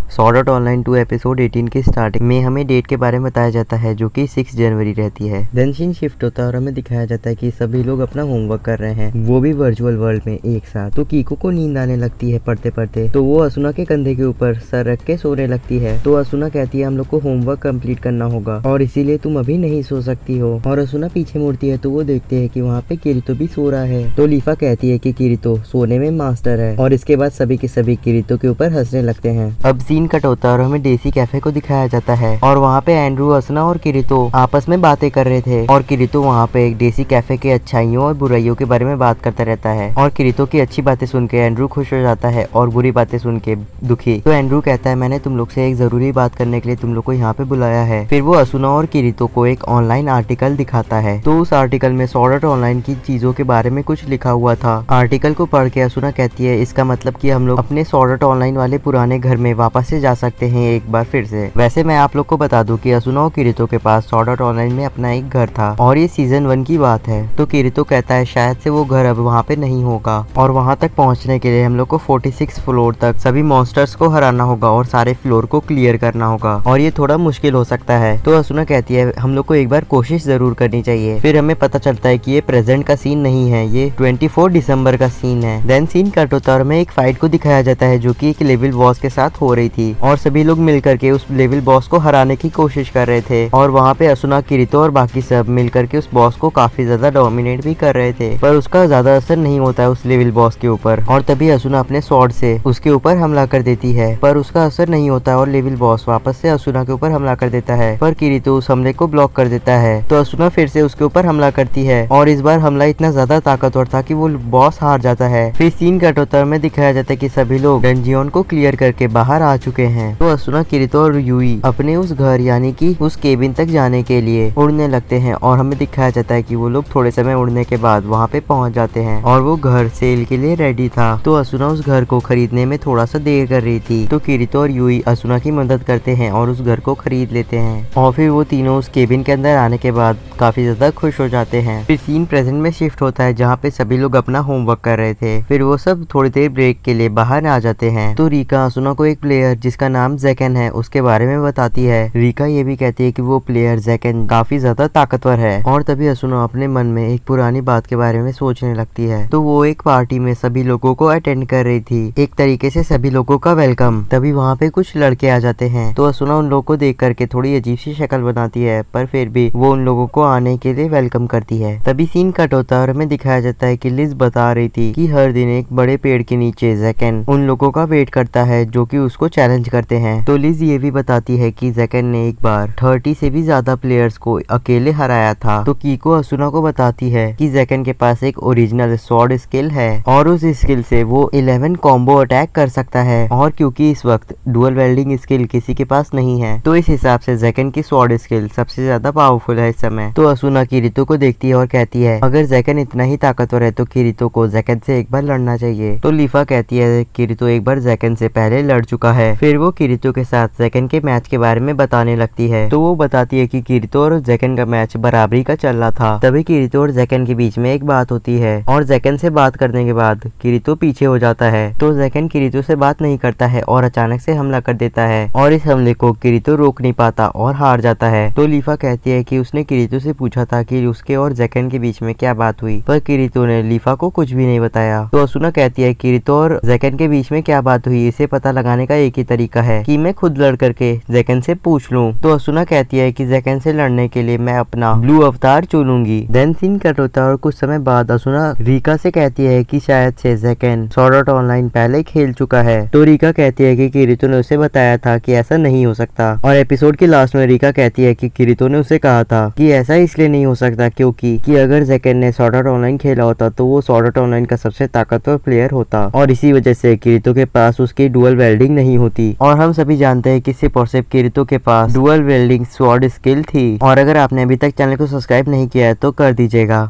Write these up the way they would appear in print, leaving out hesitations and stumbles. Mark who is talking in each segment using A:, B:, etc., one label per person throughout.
A: Sword art online 2 episode 18 की starting में हमें डेट के बारे में बताया जाता है जो कि 6 जनवरी रहती है। देन सीन शिफ्ट होता है और हमें दिखाया जाता है कि सभी लोग अपना होमवर्क कर रहे हैं, वो भी वर्चुअल वर्ल्ड में एक साथ। तो कीको को नींद आने लगती है पढ़ते पढ़ते, तो वो असुना के कंधे के ऊपर सर रख के सोने लगती है। तो असुना कहती है हम लोग को होमवर्क कंप्लीट करना होगा और इसीलिए तुम अभी नहीं सो सकती हो। और असुना पीछे मुड़ती है तो वो देखते है कि वहाँ पे किरितो भी सो रहा है। तो लीफा कहती है कि किरितो सोने में मास्टर है और इसके बाद सभी के सभी किरितो के ऊपर हंसने लगते हैं। अब सीन कट होता है और हमें देसी कैफे को दिखाया जाता है और वहाँ पे एंड्रू, असुना और किरितो आपस में बातें कर रहे थे और किरितो वहाँ पे एक देसी कैफे के अच्छाइयों और बुराइयों के बारे में बात करता रहता है। और किरितो की अच्छी बातें सुन के एंड्रू खुश हो जाता है और बुरी बातें सुन के दुखी। तो एंड्रू कहता है मैंने तुम लोग से एक जरूरी बात करने के लिए तुम लोग को यहाँ पे बुलाया है। फिर वो असुना और किरितो को एक ऑनलाइन आर्टिकल दिखाता है। तो उस आर्टिकल में सॉर्ड आर्ट ऑनलाइन की चीजों के बारे में कुछ लिखा हुआ था। आर्टिकल को पढ़ के असुना कहती है इसका मतलब कि हम लोग अपने सॉर्ड आर्ट ऑनलाइन वाले पुराने घर में वापस से जा सकते हैं एक बार फिर से। वैसे मैं आप लोग को बता दूं कि असुना और किरितो के पास सॉर्ड आर्ट ऑनलाइन में अपना एक घर था और ये सीजन 1 की बात है। तो किरितो कहता है शायद से वो घर अब वहाँ पे नहीं होगा और वहाँ तक पहुँचने के लिए हम लोग को 46 फ्लोर तक सभी मॉन्स्टर्स को हराना होगा और सारे फ्लोर को क्लियर करना होगा और ये थोड़ा मुश्किल हो सकता है। तो असुना कहती है हम लोग को एक बार कोशिश जरूर करनी चाहिए। फिर हमें पता चलता है कि ये प्रेजेंट का सीन नहीं है, ये 24 दिसंबर का सीन है। देन सीन कट होता है और हमें एक फाइट को दिखाया जाता है जो कि एक लेवल बॉस के साथ हो रही थी और सभी लोग मिलकर के उस लेवल बॉस को हराने की कोशिश कर रहे थे। और वहाँ पे असुना, किरितो और बाकी सब मिलकर के उस बॉस को काफी ज्यादा डोमिनेट भी कर रहे थे, पर उसका ज्यादा असर नहीं होता है उस लेवल बॉस के ऊपर। और तभी असुना अपने स्वॉर्ड से उसके ऊपर हमला कर देती है, पर उसका असर नहीं होता है और लेवल बॉस वापस से असुना के ऊपर हमला कर देता है, पर किरितो उस हमले को ब्लॉक कर देता है। तो असुना फिर से उसके ऊपर हमला करती है और इस बार हमला इतना ज्यादा ताकतवर था कि वो बॉस हार जाता है। फिर सीन कट होता है में दिखाया जाता है कि सभी लोग डंजियन को क्लियर करके बाहर आ चुके हैं। तो असुना, किरितो और यूई अपने उस घर यानी कि उस केबिन तक जाने के लिए उड़ने लगते हैं और हमें दिखाया जाता है कि वो लोग थोड़े समय उड़ने के बाद वहाँ पे पहुँच जाते हैं और वो घर सेल के लिए रेडी था। तो असुना उस घर को खरीदने में थोड़ा सा देर कर रही थी, तो किरितो और यूई असुना की मदद करते हैं और उस घर को खरीद लेते हैं और फिर वो तीनों उस केबिन के अंदर आने के बाद काफी ज्यादा खुश हो जाते हैं। फिर सीन प्रेजेंट में शिफ्ट होता है जहाँ पे सभी लोग अपना होमवर्क कर रहे थे। फिर वो सब थोड़ी देर ब्रेक के लिए बाहर आ जाते हैं। तो रीका असुना को एक प्लेयर जिसका नाम जैकन है उसके बारे में बताती है। रीका ये भी कहती है कि वो प्लेयर जैकन काफी ज्यादा ताकतवर है और तभी असुना अपने मन में एक पुरानी बात के बारे में सोचने लगती है। तो वो एक पार्टी में सभी लोगों को अटेंड कर रही थी, एक तरीके से सभी लोगों का वेलकम। तभी वहाँ पे कुछ लड़के आ जाते हैं, तो असुना उन लोगों को देख करके थोड़ी अजीब सी शक्ल बनाती है, पर फिर भी वो उन लोगों को आने के लिए वेलकम करती है। तभी सीन कट होता है और हमें दिखाया जाता है कि लिज बता रही थी कि हर दिन एक बड़े पेड़ के नीचे जैकन उन लोगों का वेट करता है जो कि उसको चैलेंज करते हैं। तो लिज ये भी बताती है कि जैकन ने एक बार 30 से भी ज्यादा प्लेयर्स को अकेले हराया था। तो कीको असुना को बताती है कि जैकन के पास एक ओरिजिनल स्वॉर्ड स्किल है और उस स्किल से वो 11 कॉम्बो अटैक कर सकता है और क्योंकि इस वक्त डुअल वेल्डिंग स्किल किसी के पास नहीं है तो इस हिसाब से जैकन की स्वॉर्ड स्किल सबसे ज्यादा पावरफुल है इस समय। तो असुना किरितो को देखती है और कहती है अगर जैकन इतना ही ताकतवर है तो किरितो को जैकन से एक बार लड़ना चाहिए। तो लीफा कहती है किरितो एक बार जैकन से पहले लड़ चुका है। फिर वो किरितो के साथ जैकन के मैच के बारे में बताने लगती है। तो वो बताती है कि किरितो और जैकन का मैच बराबरी का चल रहा था। तभी किरितो और जैकन के बीच में एक बात होती है और जैकन से बात करने के बाद किरितो पीछे हो जाता है। तो जैकन किरितो से बात नहीं करता है और अचानक से हमला कर देता है और इस हमले को किरितो रोक नहीं पाता और हार जाता है। तो लीफा कहती है कि उसने किरितो से पूछा था कि उसके और जैकन के बीच में क्या बात हुई, पर किरितो ने लीफा को कुछ भी नहीं बताया। तो असुना कहती है किरितो और जैकन के बीच में क्या बात हुई इसे पता लगाने का एक ही तरीका है कि मैं खुद लड़ करके जैकन से पूछ लूं। तो असुना कहती है कि जैकन से लड़ने के लिए मैं अपना ब्लू अवतार चुनूंगी। देन सीन कट होता है और कुछ समय बाद असुना रीका से कहती है कि शायद से जैकन सॉर्ड आर्ट ऑनलाइन पहले खेल चुका है। तो रीका कहती है कि किरितो ने उसे बताया था कि ऐसा नहीं हो सकता और एपिसोड के लास्ट में रीका कहती है कि किरितो ने उसे कहा था कि ऐसा इसलिए नहीं हो सकता क्योंकि अगर जैकन ने सॉर्ड आर्ट ऑनलाइन खेला होता तो वो सॉर्ड आर्ट ऑनलाइन का सबसे ताकतवर प्लेयर होता और इसी वजह से किरितो के पास उसकी डुअल वेल्डिंग नहीं होती। और हम सभी जानते हैं कि सिर्फ और सिर्फ किरितो के पास डुअल वेल्डिंग स्वॉर्ड स्किल थी। और अगर आपने अभी तक चैनल को सब्सक्राइब नहीं किया है तो कर दीजिएगा।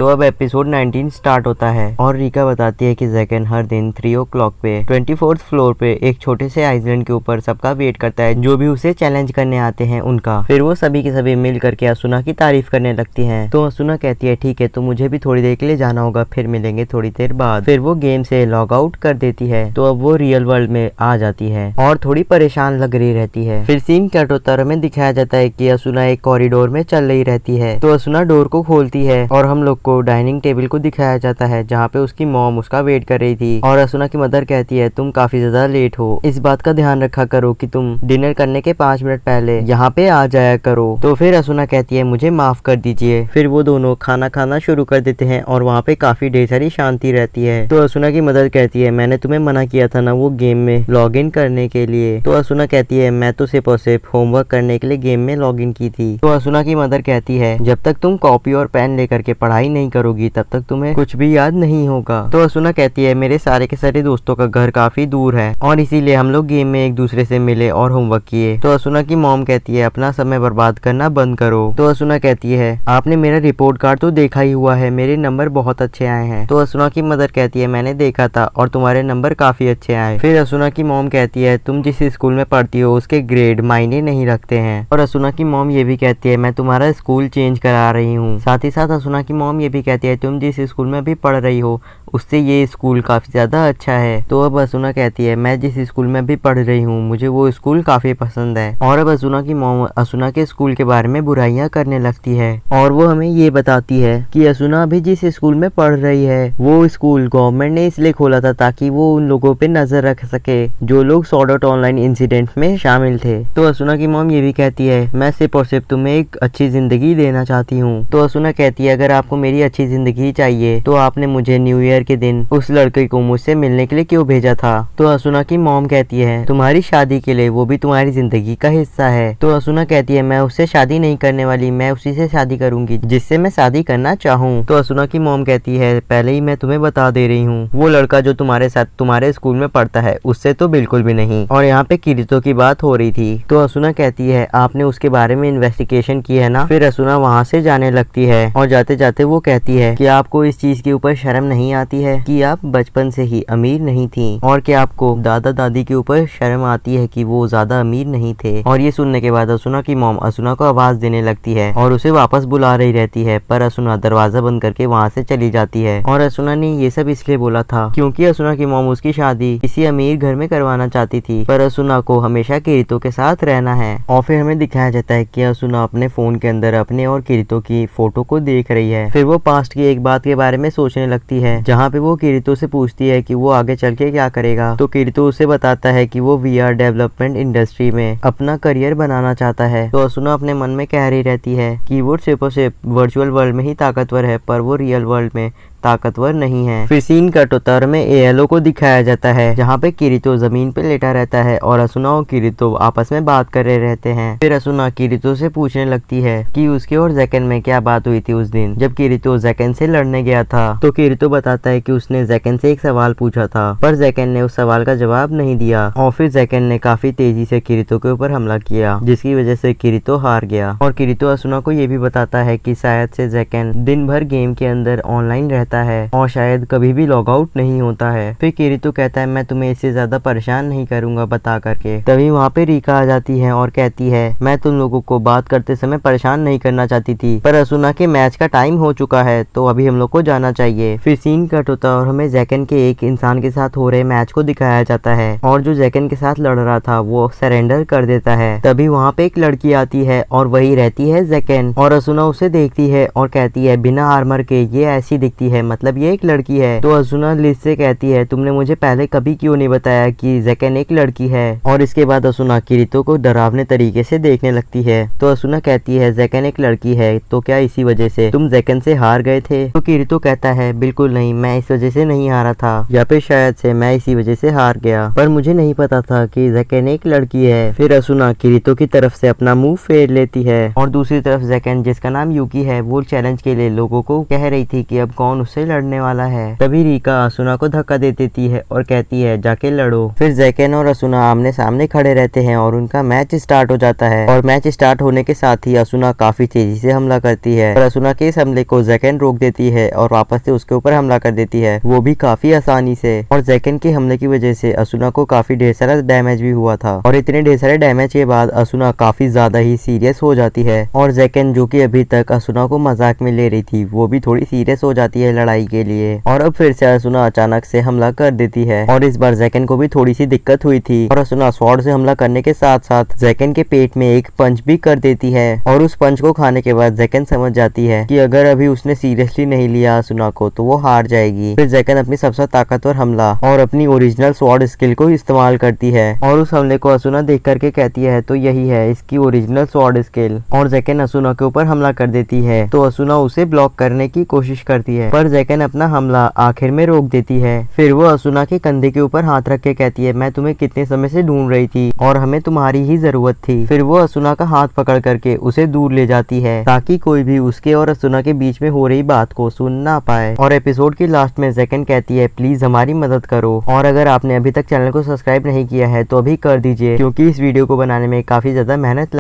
A: तो अब एपिसोड 19 स्टार्ट होता है और रिका बताती है कि जैकन हर दिन 3 o'clock पे 24th फ्लोर पे एक छोटे से आइलैंड के ऊपर सबका वेट करता है जो भी उसे चैलेंज करने आते हैं उनका। फिर वो सभी के सभी मिल करके असुना की तारीफ करने लगती हैं। तो असुना कहती है ठीक है, तो मुझे भी थोड़ी देर के लिए जाना होगा, फिर मिलेंगे थोड़ी देर बाद। फिर वो गेम से लॉग आउट कर देती है। तो अब वो रियल वर्ल्ड में आ जाती है और थोड़ी परेशान लग रही रहती है। फिर सीन कट होता है, हमें दिखाया जाता है कि असुना एक कॉरिडोर में चल रही रहती है। तो असुना डोर को खोलती है और हम लोग को डाइनिंग टेबल को दिखाया जाता है जहाँ पे उसकी मॉम उसका वेट कर रही थी। और असुना की मदर कहती है तुम काफी ज्यादा लेट हो, इस बात का ध्यान रखा करो कि तुम डिनर करने के 5 मिनट पहले यहाँ पे आ जाया करो। तो फिर असुना कहती है मुझे माफ कर दीजिए। फिर वो दोनों खाना खाना शुरू कर देते हैं और वहाँ पे काफी ढेर सारी शांति रहती है। तो असुना की मदर कहती है मैंने तुम्हें मना किया था ना वो गेम में लॉग इन करने के लिए। तो असुना कहती है मैं तो सिर्फ और सिर्फ होमवर्क करने के लिए गेम में लॉग इन की थी। तो असुना की मदर कहती है जब तक तुम कॉपी और पेन लेकर के पढ़ाई नहीं करोगी तब तक तुम्हें कुछ भी याद नहीं होगा। तो असुना कहती है मेरे सारे के सारे दोस्तों का घर काफी दूर है और इसीलिए हम लोग गेम में एक दूसरे से मिले और होमवर्क किए। तो असुना की मॉम कहती है अपना समय बर्बाद करना बंद करो। तो असुना कहती है आपने मेरा रिपोर्ट कार्ड तो देखा ही हुआ है, मेरे नंबर बहुत अच्छे आए हैं। तो असुना की मदर कहती है मैंने देखा था और तुम्हारे नंबर काफी अच्छे आए। फिर असुना की मॉम कहती है तुम जिस स्कूल में पढ़ती हो उसके ग्रेड मायने नहीं रखते हैं। और असुना की मॉम ये भी कहती है मैं तुम्हारा स्कूल चेंज करा रही हूँ। साथ ही साथ असुना की मॉम ये भी कहती है तुम जिस स्कूल में अभी पढ़ रही हो उससे ये स्कूल काफी ज्यादा अच्छा है। तो अब असुना कहती है मैं जिस स्कूल में भी पढ़ रही हूँ मुझे वो स्कूल काफी पसंद है। और अब असुना की मॉम असुना के स्कूल के बारे में बुराइयां करने लगती है और वो हमें ये बताती है कि असुना अभी जिस स्कूल में पढ़ रही है वो स्कूल गवर्नमेंट ने इसलिए खोला था ताकि वो उन लोगों पे नजर रख सके जो लोग सॉर्ड आउट ऑनलाइन इंसिडेंट में शामिल थे। तो असुना की मॉम ये भी कहती है मैं सिर्फ और सिर्फ तुम्हें एक अच्छी जिंदगी देना चाहती हूँ। तो असुना कहती है अगर आपको मेरी अच्छी जिंदगी चाहिए तो आपने मुझे न्यू ईयर के दिन उस लड़के को मुझसे मिलने के लिए क्यों भेजा था। तो असुना की मॉम कहती है तुम्हारी शादी के लिए, वो भी तुम्हारी जिंदगी का हिस्सा है। तो असुना कहती है मैं उससे शादी नहीं करने वाली, मैं उसी से शादी करूंगी जिससे मैं शादी करना चाहूँ। तो असुना की मॉम कहती है पहले ही मैं तुम्हें बता दे रही हूँ वो लड़का जो तुम्हारे साथ तुम्हारे स्कूल में पढ़ता है उससे तो बिल्कुल भी नहीं। और यहाँ पे किरीतो की बात हो रही थी। तो असुना कहती है आपने उसके बारे में इन्वेस्टिगेशन की है ना। फिर असुना वहाँ से जाने लगती है और जाते जाते वो कहती है कि आपको इस चीज के ऊपर शर्म नहीं आती है कि आप बचपन से ही अमीर नहीं थी और कि आपको दादा दादी के ऊपर शर्म आती है कि वो ज्यादा अमीर नहीं थे। और ये सुनने के बाद असुना की मॉम असुना को आवाज देने लगती है और उसे वापस बुला रही रहती है पर असुना दरवाजा बंद करके वहाँ से चली जाती है। और असुना ने ये सब इसलिए बोला था क्योंकि असुना की मॉम उसकी शादी किसी अमीर घर में करवाना चाहती थी पर असुना को हमेशा किरीतो के साथ रहना है। और फिर हमें दिखाया जाता है कि असुना अपने फोन के अंदर अपने और किरीतो की फोटो को देख रही है। फिर वो पास्ट की एक बात के बारे में सोचने लगती है जहाँ पे वो किरीतो से पूछती है कि वो आगे चल के क्या करेगा। तो किरीतो उसे बताता है कि वो VR डेवलपमेंट इंडस्ट्री में अपना करियर बनाना चाहता है। तो असुना अपने मन में कह रही रहती है कि वो सिर्फ और सिर्फ वर्चुअल वर्ल्ड में ही ताकतवर है पर वो रियल वर्ल्ड में ताकतवर नहीं है। फिर सीन कट होता है, हमें ALO को दिखाया जाता है जहाँ पे किरीतो जमीन पे लेटा रहता है और असुना और किरीतो आपस में बात कर रहे रहते हैं। फिर असुना किरीतो से पूछने लगती है कि उसके और जैकन में क्या बात हुई थी उस दिन जब किरीतो जैकन से लड़ने गया था। तो किरीतो बताता है कि उसने जैकन से एक सवाल पूछा था पर जैकन ने उस सवाल का जवाब नहीं दिया और फिर जैकन ने काफी तेजी से किरीतो के ऊपर हमला किया जिसकी वजह से किरीतो हार गया। और किरीतो असुना को ये भी बताता है कि शायद से जैकन दिन भर गेम के अंदर ऑनलाइन रहता है और शायद कभी भी लॉग आउट नहीं होता है। फिर किरीतो कहता है मैं तुम्हें इससे ज्यादा परेशान नहीं करूंगा बता करके। तभी वहाँ पे रिका आ जाती है और कहती है मैं तुम लोगों को बात करते समय परेशान नहीं करना चाहती थी पर असुना के मैच का टाइम हो चुका है तो अभी हम लोग को जाना चाहिए। फिर सीन कट होता है और हमें जैकन के एक इंसान के साथ हो रहे मैच को दिखाया जाता है और जो जैकन के साथ लड़ रहा था वो सरेंडर कर देता है। तभी वहाँ पे एक लड़की आती है और वही रहती है जैकन और असुना उसे देखती है और कहती है बिना आर्मर के ये ऐसी दिखती है मतलब ये एक लड़की है। तो असुना लिज से कहती है तुमने मुझे पहले कभी क्यों नहीं बताया कि जैकन एक लड़की है। और इसके बाद असुना किरीतो को डरावने तरीके से देखने लगती है। तो असुना कहती है जैकन एक लड़की है तो क्या इसी वजह से तुम जैकन से हार गए थे। तो किरीतो कहता है बिल्कुल नहीं, मैं इस वजह से नहीं हारा था या फिर शायद से मैं इसी वजह से हार गया पर मुझे नहीं पता था कि जैकन एक लड़की है। फिर असुना किरीतो की तरफ से अपना मुंह फेर लेती है और दूसरी तरफ जैकन जिसका नाम यूकी है वो चैलेंज के लिए लोगों को कह रही थी कि अब कौन उससे लड़ने वाला है। तभी रिका असुना को धक्का दे देती है और कहती है जाके लड़ो। फिर जैकन और असुना आमने सामने खड़े रहते हैं और उनका मैच स्टार्ट हो जाता है। और मैच स्टार्ट होने के साथ ही असुना काफी तेजी से हमला करती है और असुना के इस हमले को जैकन रोक देती है और वापस से उसके ऊपर हमला कर देती है, वो भी काफी आसानी से। और जैकन के हमले की वजह से असुना को काफी ढेर सारा डैमेज भी हुआ था और इतने ढेर सारे डैमेज के बाद असुना काफी ज्यादा ही सीरियस हो जाती है और जैकन जो कि अभी तक असुना को मजाक में ले रही थी वो भी थोड़ी सीरियस हो जाती है लड़ाई के लिए। और अब फिर से असुना अचानक से हमला कर देती है और इस बार जैकन को भी थोड़ी सी दिक्कत हुई थी और असुना स्वॉर्ड से हमला करने के साथ साथ जैकन के पेट में एक पंच भी कर देती है। और उस पंच को खाने के बाद जैकन समझ जाती है कि अगर अभी उसने सीरियसली नहीं लिया असुना को तो वो हार जाएगी। फिर जैकन अपनी सबसे ताकतवर हमला और अपनी ओरिजिनल स्वॉर्ड स्किल को इस्तेमाल करती है और उस हमले को असुना देख करके कहती है तो यही है इसकी ओरिजिनल स्वॉर्ड स्किल। और जैकन असुना के ऊपर हमला कर देती है तो असुना उसे ब्लॉक करने की कोशिश करती है पर जैकन अपना हमला आखिर में रोक देती है। फिर वो असुना के कंधे के ऊपर हाथ रख के कहती है मैं तुम्हें कितने समय से ढूंढ रही थी और हमें तुम्हारी ही जरूरत थी। फिर वो असुना का हाथ पकड़ करके उसे दूर ले जाती है ताकि कोई भी उसके और असुना के बीच में हो रही बात को सुन ना पाए। और एपिसोड के लास्ट में जैकन कहती है प्लीज हमारी मदद करो। और अगर आपने अभी तक चैनल को सब्सक्राइब नहीं किया है तो अभी कर दीजिए क्योंकि इस वीडियो को बनाने में काफी ज्यादा मेहनत